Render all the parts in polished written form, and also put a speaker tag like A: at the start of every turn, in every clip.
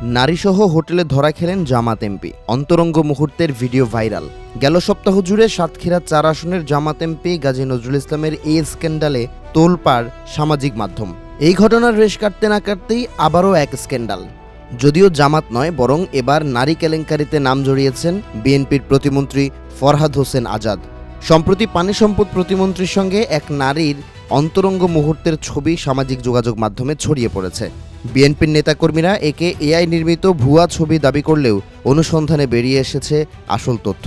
A: নারীসহ হোটেলে ধরা খেলেন জামাত এমপি, অন্তরঙ্গ মুহূর্তের ভিডিও ভাইরাল। গেল সপ্তাহ জুড়ে সাতক্ষীরা ৪ আসনের জামাত এমপি গাজী নজরুল ইসলামের এই স্ক্যান্ডালে তোলপাড় সামাজিক মাধ্যম। এই ঘটনার রেশ কাটতে না কাটতেই আবারও এক স্ক্যান্ডাল। যদিও জামাত নয়, বরং এবার নারী কেলেঙ্কারিতে নাম জড়িয়েছেন বিএনপির প্রতিমন্ত্রী ফরহাদ হোসেন আজাদ। সম্প্রতি পানি সম্পদ প্রতিমন্ত্রীর সঙ্গে এক নারীর অন্তরঙ্গ মুহূর্তের ছবি সামাজিক যোগাযোগ মাধ্যমে ছড়িয়ে পড়েছে। বিএনপির নেতাকর্মীরা একে এআই নির্মিত ভুয়া ছবি দাবি করলেও অনুসন্ধানে বেরিয়ে এসেছে আসল তথ্য।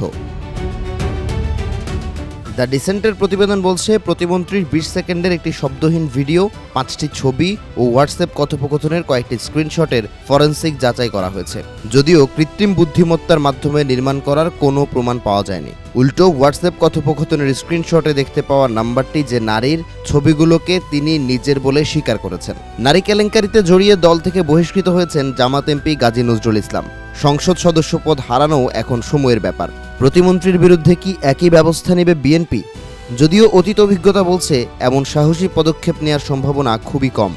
A: দ্য ডিসেন্টের প্রতিবেদন বলছে, প্রতিমন্ত্রীর 20 সেকেন্ডের একটি শব্দহীন ভিডিও, 5টি ছবি ও হোয়াটসঅ্যাপ কথোপকথনের কয়েকটি স্ক্রিনশটের ফরেনসিক যাচাই করা হয়েছে। যদিও কৃত্রিম বুদ্ধিমত্তার মাধ্যমে নির্মাণ করার কোনো প্রমাণ পাওয়া যায়নি। উল্টো হোয়াটসঅ্যাপ কথোপকথনের স্ক্রিনশটে দেখতে পাওয়া নাম্বারটি যে নারীর, ছবিগুলোকে তিনি নিজের বলে স্বীকার করেছেন। নারী কেলেঙ্কারিতে জড়িয়ে দল থেকে বহিষ্কৃত হয়েছেন জামাত এমপি গাজী নজরুল ইসলাম। সংসদ সদস্য পদ হারানো এখন সময়ের ব্যাপার। প্রতিমন্ত্রীর বিরুদ্ধে কি একই ব্যবস্থা নেবে বিএনপি? যদিও অতীত অভিজ্ঞতা বলছে এমন সাহসী পদক্ষেপ নেওয়ার সম্ভাবনা খুবই কম।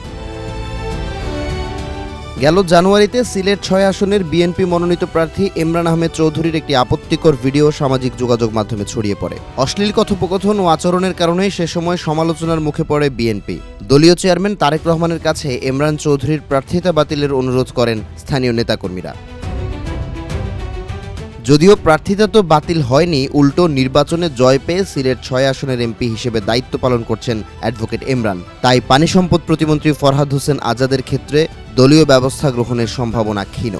A: গেল জানুয়ারিতে সিলেট 6 আসনের বিএনপি মনোনীত প্রার্থী ইমরান আহমেদ চৌধুরীর একটি আপত্তিকর ভিডিও সামাজিক যোগাযোগ মাধ্যমে ছড়িয়ে পড়ে। অশ্লীল কথোপকথন ও আচরণের কারণে সে সময় সমালোচনার মুখে পড়ে বিএনপি। দলীয় চেয়ারম্যান তারেক রহমানের কাছে ইমরান চৌধুরীর প্রার্থিতা বাতিলের অনুরোধ করেন স্থানীয় নেতাকর্মীরা। যদিও প্রার্থিতা তো বাতিল হয়নি, উল্টো নির্বাচনে জয় পেয়ে সিলেট 6 আসনের এমপি হিসেবে দায়িত্ব পালন করছেন অ্যাডভোকেট ইমরান। তাই পানি সম্পদ প্রতিমন্ত্রী ফরহাদ হোসেন আজাদের ক্ষেত্রে দলীয় ব্যবস্থা গ্রহণের সম্ভাবনা ক্ষীণ।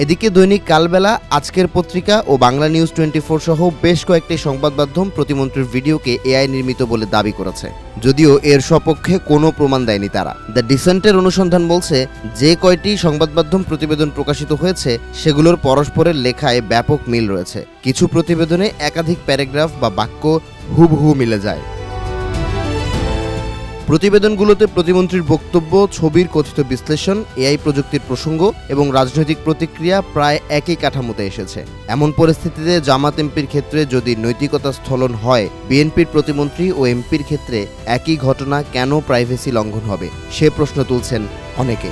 A: এদিকে দৈনিক কালবেলা, আজকের পত্রিকা ও বাংলা নিউজ 24 সহ বেশ কয়েকটি সংবাদ মাধ্যম প্রতিমন্ত্রীর ভিডিওকে এআই নির্মিত বলে দাবি করেছে, যদিও এর সপক্ষে কোনো প্রমাণ দেয়নি তারা। দ্য ডিসেন্টের অনুসন্ধান বলছে, যে কয়টি সংবাদ মাধ্যম প্রতিবেদন প্রকাশিত হয়েছে সেগুলোর পরস্পরের লেখায় ব্যাপক মিল রয়েছে। কিছু প্রতিবেদনে একাধিক প্যারাগ্রাফ বা বাক্য হুবহু মিলে যায়। প্রতিবেদনগুলোতে প্রতিমন্ত্রীর বক্তব্য, ছবির কথিত বিশ্লেষণ, এআই প্রযুক্তির প্রসঙ্গ এবং রাজনৈতিক প্রতিক্রিয়া প্রায় একই কাঠামোতে এসেছে। এমন পরিস্থিতিতে জামাত এমপির ক্ষেত্রে যদি নৈতিকতা স্খলন হয়, বিএনপির প্রতিমন্ত্রী ও এমপির ক্ষেত্রে একই ঘটনা কেন প্রাইভেসি লঙ্ঘন হবে, সে প্রশ্ন তুলছেন অনেকে।